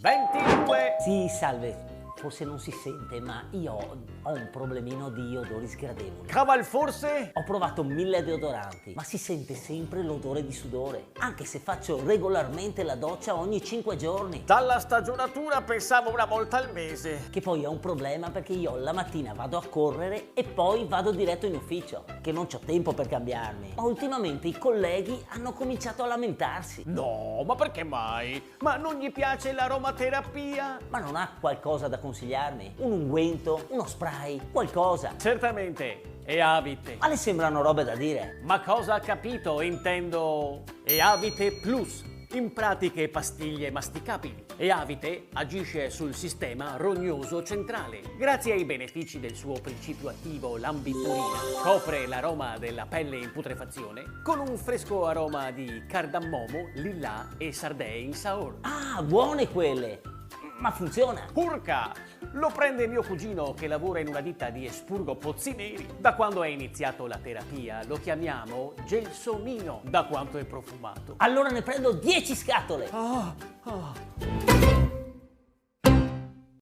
22. Sì, salve. Forse non si sente, ma io ho un problemino di odori sgradevoli. Caval forse? Ho provato 1000 deodoranti, ma si sente sempre l'odore di sudore, anche se faccio regolarmente la doccia ogni 5 giorni. Dalla stagionatura pensavo una volta al mese. Che poi è un problema perché io la mattina vado a correre e poi vado diretto in ufficio, che non c'ho tempo per cambiarmi. Ma ultimamente i colleghi hanno cominciato a lamentarsi. No, ma perché mai? Ma non gli piace l'aromaterapia? Ma non ha qualcosa da consigliarmi? Un unguento, uno spray, qualcosa? Certamente, Eavite. Ma le sembrano robe da dire? Ma cosa ha capito? Intendo Eavite Plus. In pratiche pastiglie masticabili. Eavite agisce sul sistema rognoso centrale. Grazie ai benefici del suo principio attivo, l'ambitturina, copre l'aroma della pelle in putrefazione con un fresco aroma di cardammomo, lillà e sardè in saor. Ah, buone quelle! Ma funziona! Urca! Lo prende mio cugino che lavora in una ditta di espurgo pozzi neri. Da quando è iniziato la terapia lo chiamiamo gelsomino, da quanto è profumato. Allora ne prendo 10 scatole! Ah.